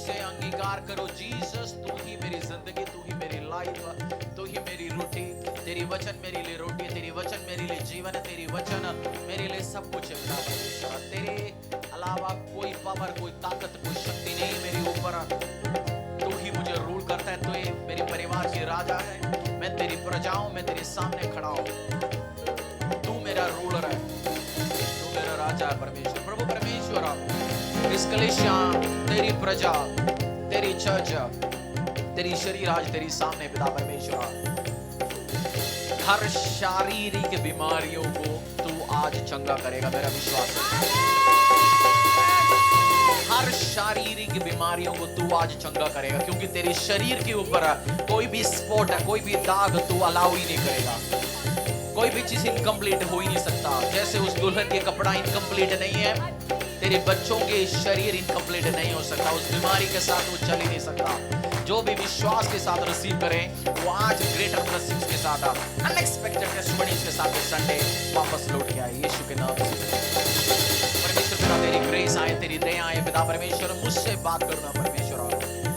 से अंगीकार करो, जीसस तू ही मेरी जिंदगी, तू ही मेरी लाइफ, तू ही मेरी रोटी, तेरी वचन मेरे लिए रोटी है, तेरी वचन मेरे लिए जीवन है, तेरी वचन मेरे लिए सब कुछ है पिता परमेश्वर। तेरे अलावा कोई पावर, कोई ताकत, कोई शक्ति नहीं मेरे ऊपर। तू ही मुझे रूल करता है, तू ही मेरे परिवार की राजा है। मैं तेरी प्रजा हूं, मैं तेरे सामने खड़ा हूं। तू मेरा रूलर है, तू मेरा राजा है परमेश्वर। प्रभु परमेश्वर, इस कलीसिया, तेरी प्रजा, तेरी चर्च, तेरी शरीर आज तेरी सामने पिता परमेश्वर। हर शारीरिक बीमारियों को तू आज चंगा करेगा, मेरा विश्वास है। हर शारीरिक बीमारियों को तू आज चंगा करेगा, क्योंकि तेरे शरीर के ऊपर कोई भी स्पॉट है, कोई भी दाग तू अलाउ ही नहीं करेगा। कोई भी चीज इनकम्प्लीट हो ही नहीं सकता। जैसे उस दुल्हन के कपड़ा इनकम्प्लीट नहीं है, तेरे बच्चों के शरीर इनकम्प्लीट नहीं हो सकता। उस बीमारी के साथ वो चल ही नहीं सकता। जो भी विश्वास के साथ रिसीव करें, वो आज ग्रेटर ब्लेसिंग्स के साथ, अनएक्सपेक्टेड टेस्टिमनीज के साथ संडे वापस लौट के आए, यीशु के नाम से। परमेश्वर पिता, तेरी ग्रेस आए, तेरी दया आए पिता परमेश्वर। मुझसे बात करना परमेश्वर।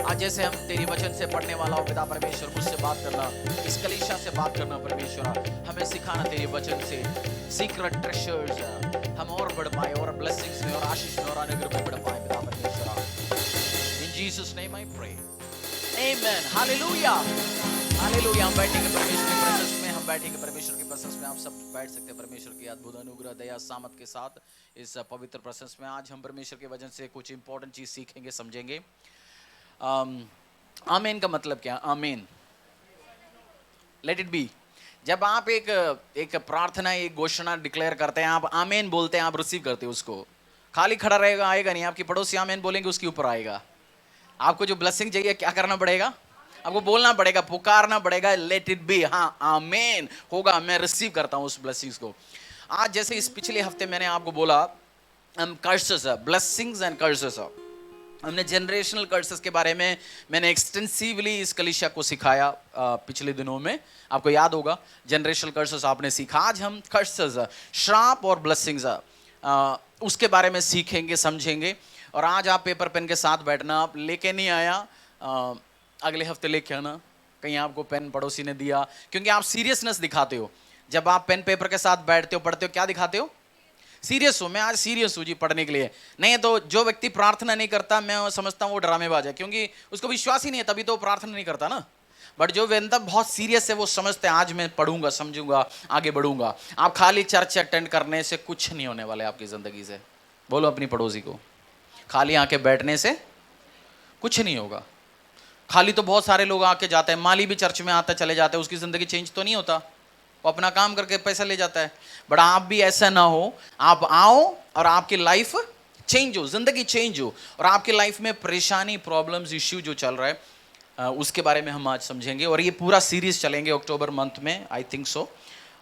आज जैसे हम तेरी वचन से पढ़ने वाला हो पिता परमेश्वर, मुझसे बात करना, इस कलीसिया से बात करना परमेश्वर। हमें सिखाना तेरे वचन से सीक्रेट ट्रेजर्स हम और बढ़ पाए, और ब्लेसिंग्स में और आशीष में और अनुग्रह में बढ़ पाए पिता परमेश्वर। In Jesus name I pray, amen, hallelujah, hallelujah. हम बैठेंगे परमेश्वर की प्रेजेंस में, हम बैठेंगे परमेश्वर की प्रेजेंस में। आप सब बैठ सकते हैं परमेश्वर की अद्भुत अनुग्रह, दया, सामत के साथ इस पवित्र प्रेजेंस में। आज हम परमेश्वर के वचन से कुछ इंपॉर्टेंट चीज सीखेंगे, समझेंगे। आमीन का मतलब क्या? आमीन, लेट इट बी। जब आप एक प्रार्थना, एक घोषणा डिक्लेयर करते हैं, आप आमीन बोलते हैं, आप रिसीव करते हैं उसको। खाली खड़ा रहेगा आएगा नहीं। आपकी पड़ोसी आमीन बोलेंगे, उसके ऊपर आएगा। आपको जो ब्लेसिंग चाहिए, क्या करना पड़ेगा? आपको बोलना पड़ेगा, पुकारना पड़ेगा, लेट इट बी। हाँ, आमीन होगा, मैं रिसीव करता हूं उस ब्लेसिंग्स को। आज जैसे इस पिछले हफ्ते मैंने आपको बोला, कर्सेस, ब्लेसिंग्स एंड कर्सेस। हमने जनरेशनल कर्सेस के बारे में मैंने एक्सटेंसिवली इस कलीसिया को सिखाया पिछले दिनों में। आपको याद होगा, जनरेशनल कर्सेस आपने सीखा। आज हम कर्सेस, श्राप और ब्लेसिंग्स, उसके बारे में सीखेंगे, समझेंगे। और आज आप पेपर पेन के साथ बैठना। आप लेके नहीं आया, अगले हफ्ते लेके आना। कहीं आपको पेन पड़ोसी ने दिया, क्योंकि आप सीरियसनेस दिखाते हो। जब आप पेन पेपर के साथ बैठते हो, पढ़ते हो, क्या दिखाते हो? सीरियस हूँ, मैं आज सीरियस हूँ जी पढ़ने के लिए। नहीं तो जो व्यक्ति प्रार्थना नहीं करता, मैं समझता हूँ वो ड्रामेबाज है, क्योंकि उसको विश्वास ही नहीं है, तभी तो प्रार्थना नहीं करता ना। बट जो व्यक्ति बहुत सीरियस है, वो समझते हैं आज मैं पढ़ूंगा, समझूंगा, आगे बढ़ूंगा। आप खाली चर्च अटेंड करने से कुछ नहीं होने वाले आपकी जिंदगी से। बोलो अपनी पड़ोसी को, खाली आके बैठने से कुछ नहीं होगा। खाली तो बहुत सारे लोग आके जाते हैं, माली भी चर्च में आता चले जाते हैं, उसकी जिंदगी चेंज तो नहीं होता, वो अपना काम करके पैसा ले जाता है। बट आप भी ऐसा ना हो, आप आओ और आपकी लाइफ चेंज हो, जिंदगी चेंज हो, और आपकी लाइफ में परेशानी, प्रॉब्लम्स, इश्यू जो चल रहा है उसके बारे में हम आज समझेंगे। और ये पूरा सीरीज चलेंगे अक्टूबर मंथ में, आई थिंक सो।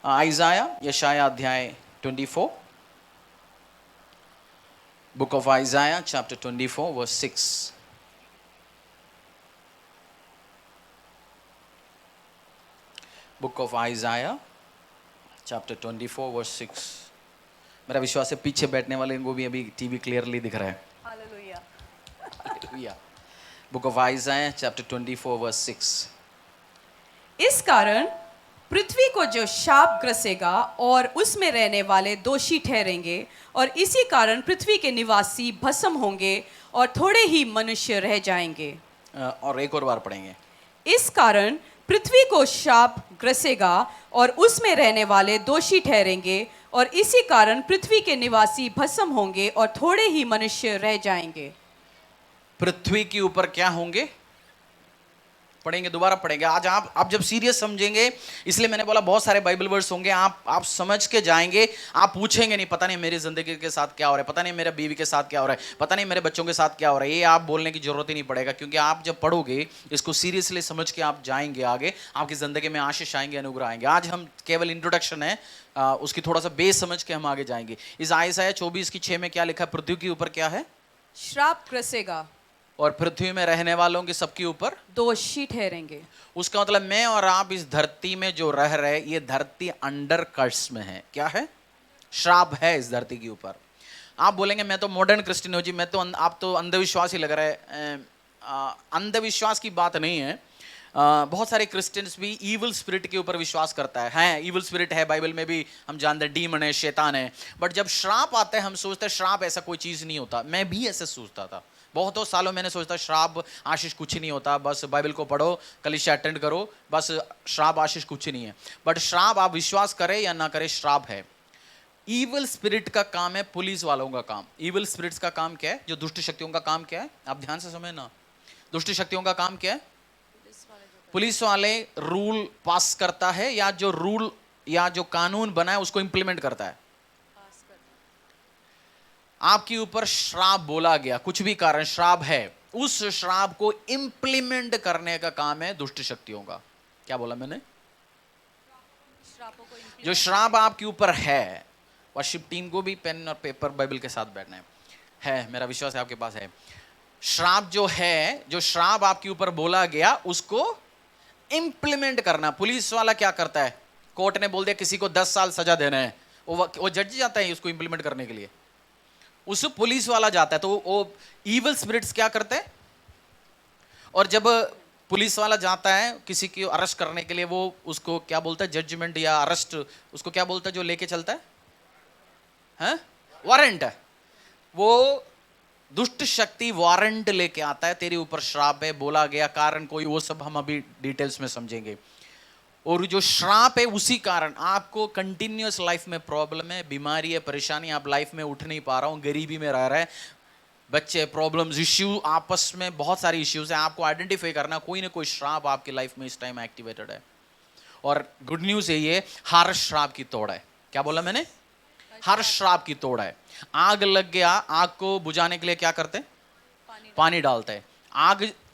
आइजाया, यशाया अध्याय 24, book of Isaiah chapter 24 verse 6। Book of Isaiah chapter 24 verse 6। मेरा विश्वास है पीछे बैठने वाले को भी अभी टीवी क्लियरली दिख रहा है। Hallelujah. Hallelujah. Book of Isaiah chapter 24 verse 6। इस कारण पृथ्वी को जो शाप ग्रसेगा और उसमें रहने वाले दोषी ठहरेंगे, और इसी कारण पृथ्वी के निवासी भस्म होंगे और थोड़े ही मनुष्य रह जाएंगे। और एक और बार पढ़ेंगे। इस कारण पृथ्वी को शाप ग्रसेगा और उसमें रहने वाले दोषी ठहरेंगे, और इसी कारण पृथ्वी के निवासी भस्म होंगे और थोड़े ही मनुष्य रह जाएंगे। पृथ्वी के ऊपर क्या होंगे? पढ़ेंगे, दोबारा पढ़ेंगे। आज आप जब सीरियस समझेंगे, इसलिए मैंने बोला बहुत सारे बाइबल वर्स होंगे, आप समझ के जाएंगे। आप पूछेंगे नहीं, पता नहीं मेरी जिंदगी के साथ क्या हो रहा है, पता नहीं मेरे बीवी के साथ क्या हो रहा है, पता नहीं मेरे बच्चों के साथ क्या हो रहा है। ये आप बोलने की जरूरत ही नहीं पड़ेगा, क्योंकि आप जब पढ़ोगे, इसको सीरियसली समझ के आप जाएंगे आगे, आपकी जिंदगी में आशीष आएंगे, अनुग्रह आएंगे। आज हम केवल इंट्रोडक्शन है, उसकी थोड़ा सा बेस समझ के हम आगे जाएंगे। इस आयसाया 24:6 में क्या लिखा है? पृथ्वी के ऊपर क्या है? श्राप ग्रसेगा और पृथ्वी में रहने वालों के सबके ऊपर दोषी ठहरेंगे। उसका मतलब मैं और आप इस धरती में जो रह रहे, ये धरती अंडर कर्स में है। क्या है? श्राप है इस धरती के ऊपर। आप बोलेंगे मैं तो मॉडर्न क्रिश्चियन हूँ जी, मैं तो आप तो अंधविश्वास ही लग रहा है, अंधविश्वास की बात नहीं है। बहुत सारे क्रिश्चियंस भी ईवल स्पिरिट के ऊपर विश्वास करता है ईवल स्पिरिट है, बाइबल में भी हम जानते हैं डीमन है, शैतान है। बट जब श्राप आता है हम सोचते हैं श्राप ऐसा कोई चीज़ नहीं होता। मैं भी ऐसे सोचता था, बहुतों सालों मैंने सोचता श्राप आशीष कुछ नहीं होता, बस बाइबल को पढ़ो, कलीसिया अटेंड करो, बस श्राप आशीष कुछ नहीं है। बट श्राप आप विश्वास करें या ना करें, श्राप है। ईवल स्पिरिट का काम है पुलिस वालों का काम। ईवल स्पिरिट्स का काम क्या है? जो दुष्ट शक्तियों का काम क्या है? आप ध्यान से समझना। दुष्ट शक्तियों का काम क्या है? पुलिस वाले रूल पास करता है, या जो रूल या जो कानून बना है उसको इंप्लीमेंट करता है। आपके ऊपर श्राप बोला गया, कुछ भी कारण श्राप है, उस श्राप को इंप्लीमेंट करने का काम है दुष्ट शक्तियों का। क्या बोला मैंने? जो श्राप आपके ऊपर है, वर्शिप टीम को भी पेन और पेपर बाइबल के साथ बैठना है, मेरा विश्वास है आपके पास है। श्राप जो है, जो श्राप आपके ऊपर बोला गया उसको इंप्लीमेंट करना। पुलिस वाला क्या करता है? कोर्ट ने बोल दिया किसी को 10 साल सजा देना है, वो जज जाता है उसको इंप्लीमेंट करने के लिए, उस पुलिस वाला जाता है। तो वो ईवल स्पिरिट्स क्या करते हैं? और जब पुलिस वाला जाता है किसी की अरेस्ट करने के लिए, वो उसको क्या बोलता है? जजमेंट या अरेस्ट, उसको क्या बोलता है जो लेके चलता है? हैं? वारंट है। वो दुष्ट शक्ति वारंट लेके आता है, तेरे ऊपर श्राप है, बोला गया कारण कोई, वो सब हम अभी डिटेल्स में समझेंगे। और जो श्राप है उसी कारण आपको कंटिन्यूअस लाइफ में प्रॉब्लम है, बीमारी है, परेशानी, आप लाइफ में उठ नहीं पा रहा हूँ, गरीबी में रह रहा है, बच्चे प्रॉब्लम्स, इश्यू, आपस में बहुत सारी इश्यूज हैं। आपको आइडेंटिफाई करना कोई ना कोई श्राप आपकी लाइफ में इस टाइम एक्टिवेटेड है। और गुड न्यूज़ है ये, हर श्राप की तोड़ है। क्या बोला मैंने? हर श्राप की तोड़ है। आग लग गया, आग को बुझाने के लिए क्या करते? पानी डालते हैं।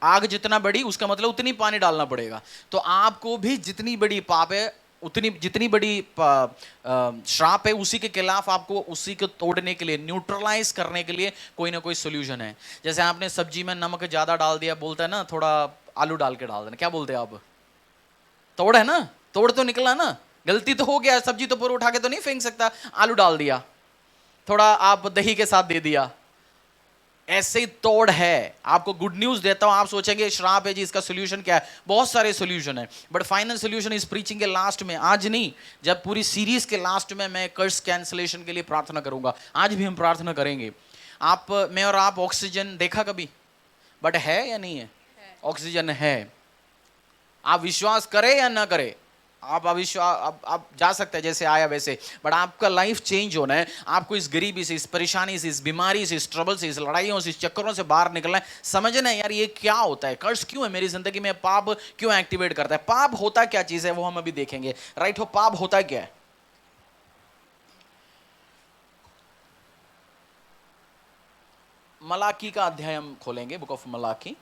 आग जितना बड़ी, उसका मतलब उतनी पानी डालना पड़ेगा। तो आपको भी जितनी बड़ी पाप है, उतनी जितनी बड़ी श्राप है, उसी के खिलाफ आपको उसी को तोड़ने के लिए, न्यूट्रलाइज करने के लिए कोई ना कोई सोल्यूशन है। जैसे आपने सब्जी में नमक ज्यादा डाल दिया, बोलता है ना थोड़ा आलू डाल के डाल देना, क्या बोलते हैं आप? तोड़ है ना, तोड़ तो निकला ना, गलती तो हो गया, सब्जी तो पूरा उठा के तो नहीं फेंक सकता, आलू डाल दिया, थोड़ा आप दही के साथ दे दिया, ऐसे ही तोड़ है। आपको गुड न्यूज देता हूं, आप सोचेंगे श्राप है जी, इसका सोल्यूशन क्या है? बहुत सारे सोल्यूशन है, बट फाइनल सोल्यूशन इस प्रीचिंग के लास्ट में, आज नहीं, जब पूरी सीरीज के लास्ट में मैं कर्स कैंसलेशन के लिए प्रार्थना करूंगा। आज भी हम प्रार्थना करेंगे। मैं और आप ऑक्सीजन देखा कभी, बट है या नहीं है? ऑक्सीजन है। आप विश्वास करें या ना करें, आप अविश्वास, आप जा सकते हैं जैसे आया वैसे, बट आपका लाइफ चेंज होना है। आपको इस गरीबी से, इस परेशानी से, इस बीमारी से, इस ट्रबल से, इस लड़ाइयों से, इस चक्करों से बाहर निकलना है। समझना है यार ये क्या होता है, कर्ज क्यों है मेरी जिंदगी में, पाप क्यों एक्टिवेट करता है, पाप होता क्या चीज है वो हम अभी देखेंगे। राइट हो, पाप होता क्या है? मलाकी का अध्याय हम खोलेंगे, book of Malachi.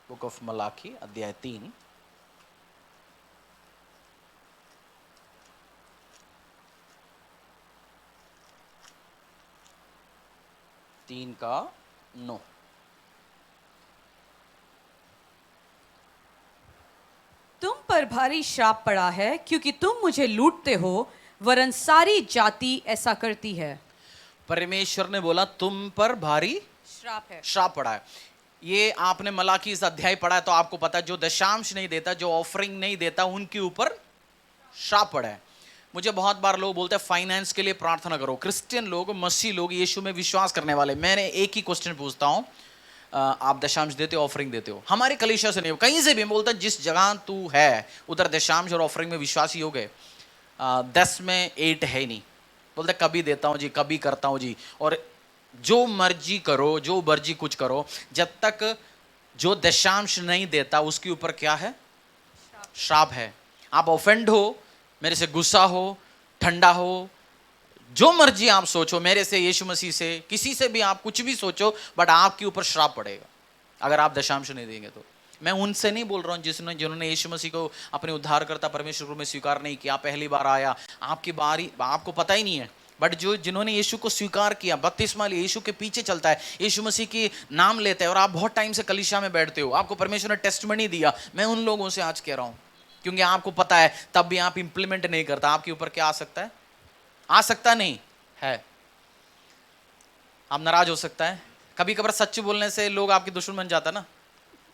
Book of Malachi अध्याय 3, तीन का 9। तुम पर भारी श्राप पड़ा है, क्योंकि तुम मुझे लूटते हो, वरन सारी जाति ऐसा करती है। परमेश्वर ने बोला तुम पर भारी श्राप है, श्राप पड़ा है। ये आपने मलाकी इस अध्याय पढ़ा है तो आपको पता है, जो दशांश नहीं देता, जो ऑफरिंग नहीं देता, उनके ऊपर श्राप पड़ा है। मुझे बहुत बार लोग बोलते हैं फाइनेंस के लिए प्रार्थना करो। क्रिश्चियन लोग, मसीह लोग, यीशु में विश्वास करने वाले, मैंने एक ही क्वेश्चन पूछता हूं, आप दशांश देते हो, ऑफरिंग देते हो? हमारे कलीसिया से नहीं हो, कहीं से भी बोलता जिस जगह तू है उधर दशांश और ऑफरिंग में विश्वासी हो गए। 10 में 8 है ही नहीं। बोलते कभी देता हूं जी, कभी करता हूं जी, और जो मर्जी करो, जो मर्जी कुछ करो, जब तक जो दशांश नहीं देता उसके ऊपर क्या है? श्राप है। आप ऑफेंड हो, मेरे से गुस्सा हो, ठंडा हो, जो मर्जी आप सोचो, मेरे से, यीशु मसीह से, किसी से भी आप कुछ भी सोचो, बट आपके ऊपर श्राप पड़ेगा अगर आप दशांश नहीं देंगे तो। मैं उनसे नहीं बोल रहा हूँ जिन्होंने यीशु मसीह को अपने उद्धारकर्ता परमेश्वर में स्वीकार नहीं किया, पहली बार आया, आपकी बारी आपको पता ही नहीं है, बट जिन्होंने यीशु को स्वीकार किया, बपतिस्मा लिया, यीशु के पीछे चलता है, यीशु मसीह की नाम लेते हैं, और आप बहुत टाइम से कलीसिया में बैठते हो, आपको परमेश्वर ने टेस्टमनी दिया, मैं उन लोगों से आज कह रहा हूँ क्योंकि आपको पता है, तब भी आप इंप्लीमेंट नहीं करता। आपके ऊपर क्या आ सकता है? आ सकता नहीं है, आप नाराज हो सकता है। कभी कभार सच बोलने से लोग आपके दुश्मन बन जाता ना,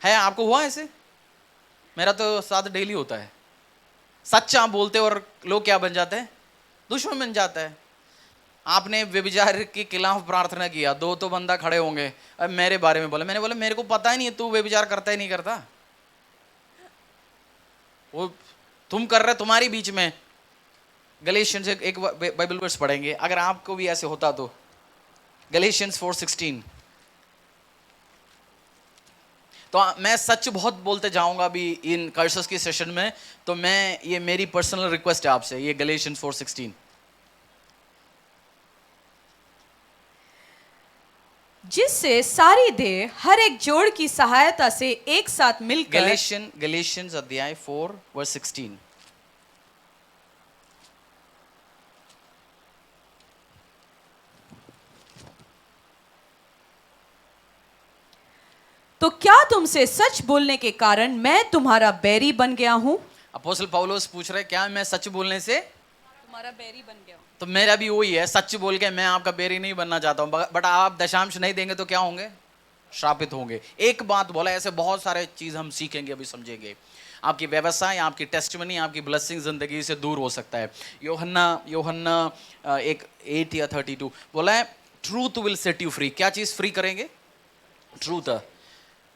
है? आपको हुआ ऐसे? मेरा तो साथ डेली होता है। सच आप बोलते और लोग क्या बन जाते हैं? दुश्मन बन जाता है। आपने व्यभिचार के खिलाफ प्रार्थना किया, दो तो बंदा खड़े होंगे, अब मेरे बारे में बोले। मैंने बोला मेरे को पता ही नहीं है, तू व्यभिचार करता ही नहीं करता, वो तुम कर रहे, तुम्हारी बीच में। गलेशियंस एक बाइबल वर्स पढ़ेंगे, अगर आपको भी ऐसे होता तो। गलेशियंस 4:16। तो मैं सच बहुत बोलते जाऊंगा अभी इन कर्सेस की सेशन में, तो मैं, ये मेरी पर्सनल रिक्वेस्ट है आपसे, ये गलेशियंस 4:16। जिससे सारी देह हर एक जोड़ की सहायता से एक साथ मिलकर, गलेशियंस अध्याय 4:16। तो क्या तुमसे सच बोलने के कारण मैं तुम्हारा बैरी बन गया हूं? अपोस्तल पौलुस पूछ रहे, क्या मैं सच बोलने से तुम्हारा बैरी बन गया हूं। तो मेरा भी वही है, सच बोल के मैं आपका बैरी नहीं बनना चाहता हूँ, बट आप दशांश नहीं देंगे तो क्या होंगे? श्रापित होंगे। एक बात बोला, ऐसे बहुत सारे चीज हम सीखेंगे, अभी समझेंगे। आपकी व्यवसाय, आपकी टेस्टिमनी, आपकी ब्लेसिंग जिंदगी से दूर हो सकता है। यूहन्ना 8 या 32 बोला है, truth will set you free. क्या चीज फ्री करेंगे? ट्रूथ।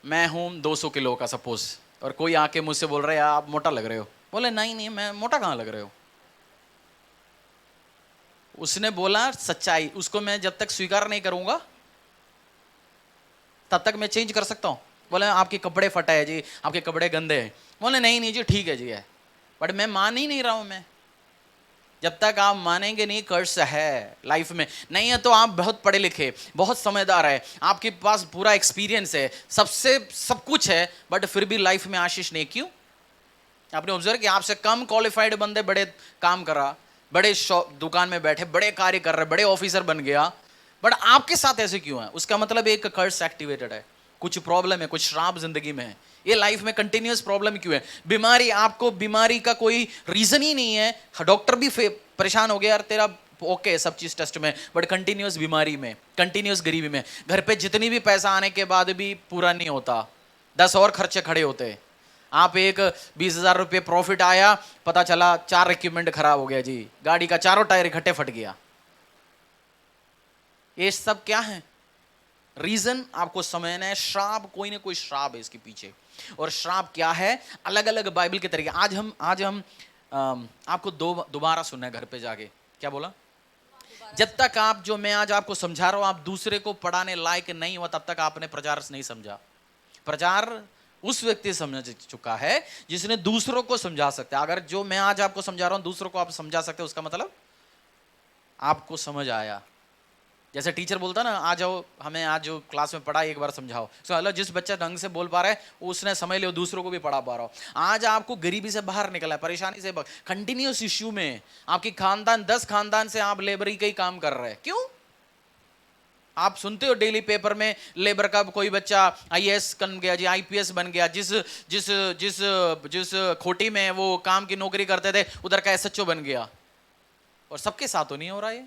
मैं हूं 200 किलो का सपोज, और कोई आके मुझसे बोल रहा है आप मोटा लग रहे हो। बोले नहीं नहीं, मैं मोटा कहाँ लग रहे हो? उसने बोला सच्चाई, उसको मैं जब तक स्वीकार नहीं करूंगा तब तक मैं चेंज कर सकता हूं। बोले आपके कपड़े फटे हैं जी, आपके कपड़े गंदे हैं। बोले नहीं नहीं जी ठीक है जी है, बट मैं मान ही नहीं रहा हूं। मैं जब तक आप मानेंगे नहीं कर्स है लाइफ में, नहीं है तो आप बहुत पढ़े लिखे, बहुत समझदार है, आपके पास पूरा एक्सपीरियंस है, सबसे सब कुछ है, बट फिर भी लाइफ में आशीष नहीं। क्यों? आपने ऑब्जर्व किया, आपसे कम क्वालिफाइड बंदे बड़े काम कर रहा, बड़े दुकान में बैठे, बड़े कार्य कर रहे, बड़े ऑफिसर बन गया, बट आपके साथ ऐसे क्यों है? उसका मतलब एक कर्स एक्टिवेटेड है, कुछ प्रॉब्लम है, कुछ श्राप जिंदगी में है। ये लाइफ में कंटिन्यूअस प्रॉब्लम क्यों है? बीमारी, आपको बीमारी का कोई रीजन ही नहीं है। डॉक्टर भी परेशान हो गया, यार तेरा ओके सब चीज टेस्ट में, बट कंटिन्यूअस बीमारी में, कंटिन्यूअस गरीबी में, घर पे जितनी भी पैसा आने के बाद भी पूरा नहीं होता, 10 और खर्चे खड़े होते हैं। आप एक 20,000 रुपये प्रॉफिट आया, पता चला 4 इक्विपमेंट खराब हो गया जी, गाड़ी का चारों टायर इकट्ठे फट गया। ये सब क्या है? रीजन आपको समझना है। श्राप, कोई ना कोई श्राप है इसके पीछे। और श्राप क्या है? अलग अलग बाइबल के तरीके। आज हम आपको दोबारा सुनना है घर पे जाके। क्या बोला? जब तक आप, जो मैं आज आपको समझा रहा हूं, आप दूसरे को पढ़ाने लायक नहीं हुआ, तब तक आपने प्रचार नहीं समझा। प्रचार उस व्यक्ति समझ चुका है जिसने दूसरों को समझा सकता है। अगर जो मैं आज आपको समझा रहा हूं दूसरों को आप समझा सकते हो, उसका मतलब आपको समझ आया। जैसे टीचर बोलता ना, आ जाओ हमें आज जो क्लास में पढ़ा एक बार समझाओ। तो अल्लाह, जिस बच्चा ढंग से बोल पा रहा है उसने समझ लिया, दूसरों को भी पढ़ा पा रहा हो। आज आपको गरीबी से बाहर निकला है, परेशानी से, कंटिन्यूस इश्यू में, आपकी खानदान 10 खानदान से आप लेबरी का ही काम कर रहे हैं। क्यों? आप सुनते हो डेली पेपर में, लेबर का कोई बच्चा आईएएस बन गया जी, आईपीएस बन गया। जिस जिस जिस जिस खोटी में वो काम की नौकरी करते थे उधर का एसएचओ बन गया। और सबके साथ तो नहीं हो रहा है।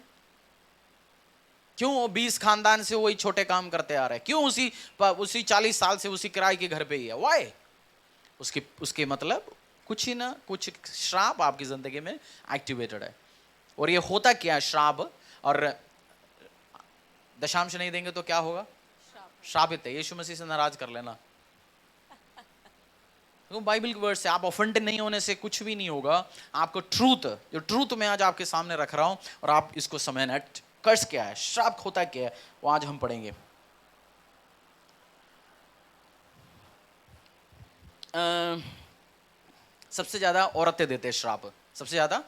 क्यों? 20 खानदान से वही छोटे काम करते आ रहे हैं। क्यों? उसी 40 साल से उसी किराए के घर पे ही है। वाई? उसके मतलब कुछ ही ना कुछ श्राप आपकी जिंदगी में एक्टिवेटेड है। और ये होता क्या है श्राप? और दशांश नहीं देंगे तो क्या होगा? श्रापित है। यीशु मसीह से नाराज कर लेना। तो बाइबल के वर्ड से आप ऑफेंड नहीं होने से कुछ भी नहीं होगा। आपको ट्रूथ, जो ट्रूथ मैं आज आपके सामने रख रहा हूं, और आप इसको समझना। कर्स क्या है, श्राप होता क्या है, वो आज हम पढ़ेंगे। सबसे ज्यादा औरतें देते हैं श्राप, सबसे ज्यादा।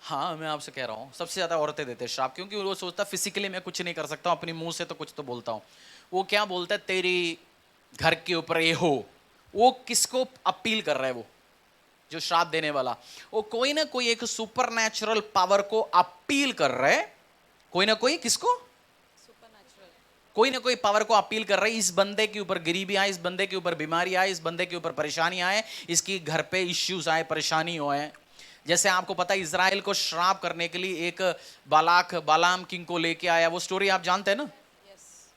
हाँ, मैं आपसे कह रहा हूँ सबसे ज्यादा औरतें देते हैं श्राप, क्योंकि वो सोचता फिजिकली मैं कुछ नहीं कर सकता हूँ, अपने मुंह से तो कुछ तो बोलता हूँ। वो क्या बोलता है, तेरी घर के ऊपर ये हो। वो किसको अपील कर रहा है? वो जो श्राप देने वाला, वो कोई ना कोई एक सुपर नेचुरल पावर को अपील कर रहा है। कोई ना कोई, किसको? कोई ना कोई पावर को अपील कर रही, इस बंदे के ऊपर गरीबी आए, इस बंदे के ऊपर बीमारी आए, इस बंदे के ऊपर परेशानी आए, इसकी घर पे इश्यूज आए, परेशानी होए। जैसे आपको पता है इजराइल को श्राप करने के लिए एक बालाम किंग को लेके आया, वो स्टोरी आप जानते हैं ना?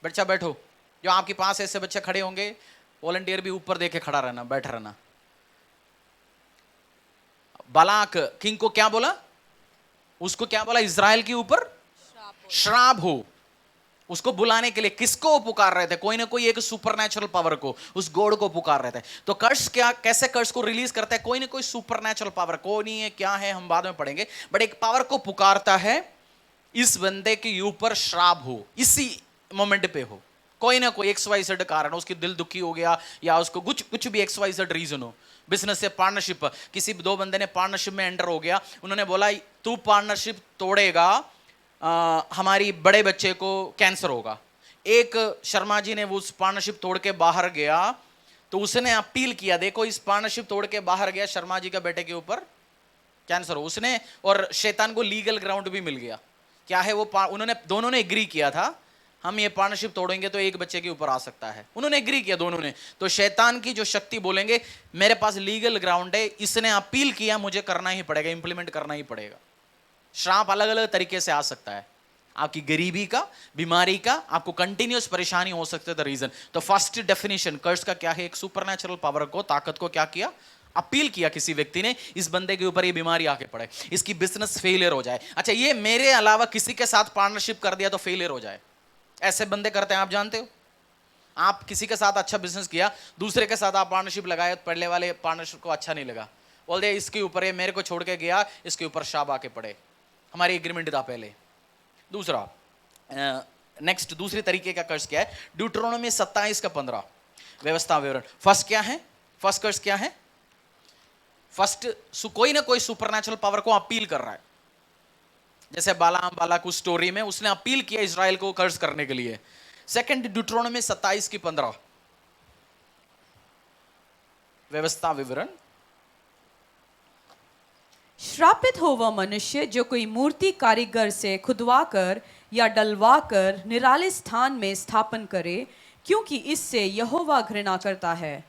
बच्चा बैठो, जो आपके पास ऐसे बच्चे खड़े होंगे, वॉलंटियर भी ऊपर देके खड़ा रहना, बैठ रहना। बालाक किंग को क्या बोला? उसको क्या बोला? इजराइल के ऊपर श्राप हो। उसको बुलाने के लिए किसको पुकार रहे थे? कोई ना कोई एक सुपरनैचुरल पावर को, उस गॉड को पुकार रहे थे। तो कर्स क्या, कैसे कर्स को रिलीज करता है? कोई ना कोई सुपरनैचुरल पावर, कोई नहीं है, क्या है हम बाद में पढ़ेंगे, बट एक पावर को पुकारता है, इस बंदे के ऊपर श्राप हो, इसी मोमेंट पे हो, कोई ना कोई XYZ कारण, उसकी दिल दुखी हो गया या उसको कुछ भी XYZ रीजन हो। बिजनेस से पार्टनरशिप, किसी दो बंदे ने पार्टनरशिप में एंटर हो गया, उन्होंने बोला तू पार्टनरशिप तोड़ेगा, हमारी बड़े बच्चे को कैंसर होगा। एक शर्मा जी ने वो उस पार्टनरशिप तोड़ के बाहर गया, तो उसने अपील किया, देखो इस पार्टनरशिप तोड़ के बाहर गया, शर्मा जी का बेटे के ऊपर कैंसर हो, उसने, और शैतान को लीगल ग्राउंड भी मिल गया। क्या है वो? उन्होंने दोनों ने एग्री किया था, हम ये पार्टनरशिप तोड़ेंगे तो एक बच्चे के ऊपर आ सकता है, उन्होंने एग्री किया दोनों ने। तो शैतान की जो शक्ति बोलेंगे मेरे पास लीगल ग्राउंड है, इसने अपील किया, मुझे करना ही पड़ेगा, इंप्लीमेंट करना ही पड़ेगा। श्राप अलग अलग तरीके से आ सकता है, आपकी गरीबी का, बीमारी का, आपको कंटिन्यूअस परेशानी हो सकती है। रीजन तो फर्स्ट डेफिनेशन कर्स का क्या है? एक सुपरनैचुरल पावर को, ताकत को क्या किया? अपील किया किसी व्यक्ति ने, इस बंदे के ऊपर ये बीमारी आके पड़े, इसकी बिजनेस फेलियर हो जाए। अच्छा, ये मेरे अलावा किसी के साथ पार्टनरशिप कर दिया तो फेलियर हो जाए, ऐसे बंदे करते हैं, आप जानते हो। आप किसी के साथ अच्छा बिजनेस किया, दूसरे के साथ आप पार्टनरशिप लगाए, पहले वाले पार्टनरशिप को अच्छा नहीं लगा, बोल दे इसके ऊपर ये मेरे को छोड़ के गया, इसके ऊपर शाप आके पड़े, हमारी एग्रीमेंट था पहले। दूसरा, नेक्स्ट दूसरे तरीके का कर्ज क्या है? ड्यूटरोनोमी 27:15 व्यवस्था विवरण। फर्स्ट क्या है? फर्स्ट कर्ज क्या है? फर्स्ट कोई ना कोई सुपरनैचुरल पावर को अपील कर रहा है, जैसे बालाक उस स्टोरी में उसने अपील किया इजराइल को कर्ज करने के लिए। सेकंड, ड्यूटरोनोमी 27:15 व्यवस्था विवरण। श्रापित हो वह मनुष्य जो कोई मूर्ति कारीगर से खुदवाकर या डलवाकर निराले स्थान में स्थापन करे, क्योंकि इससे यहोवा घृणा करता है।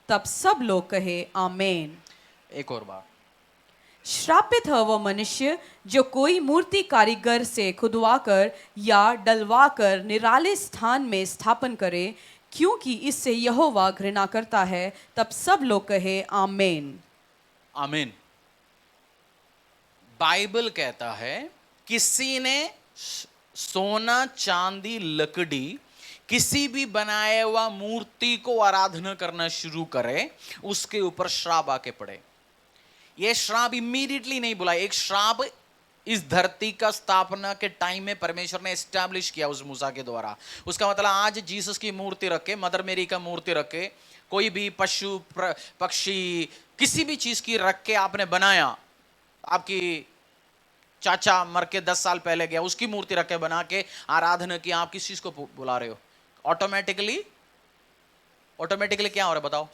तब सब लोग कहे आमीन। एक और बार। श्रापित है वह मनुष्य जो कोई मूर्ति कारीगर से खुदवाकर या डलवाकर निराले स्थान में स्थापन करे, क्योंकि इससे यहोवा घृणा करता है। तब सब लोग कहे आमीन। आमीन। बाइबल कहता है किसी ने सोना, चांदी, लकड़ी, किसी भी बनाया हुआ मूर्ति को आराधना करना शुरू करे, उसके ऊपर श्राप आके पड़े। यह श्राप इमीडिएटली नहीं बुलाया, एक श्राप इस धरती का स्थापना के टाइम में परमेश्वर ने एस्टैब्लिश किया उस मूसा के द्वारा। उसका मतलब आज जीसस की मूर्ति रखे, मदर मेरी का मूर्ति रखे, कोई भी पशु पक्षी किसी भी चीज की रख के आपने बनाया, आपकी चाचा मर के 10 साल पहले गया, उसकी मूर्ति रख के बना के आराधना की, आप किस चीज को बुला रहे हो? ऑटोमेटिकली क्या हो रहा है बताओ?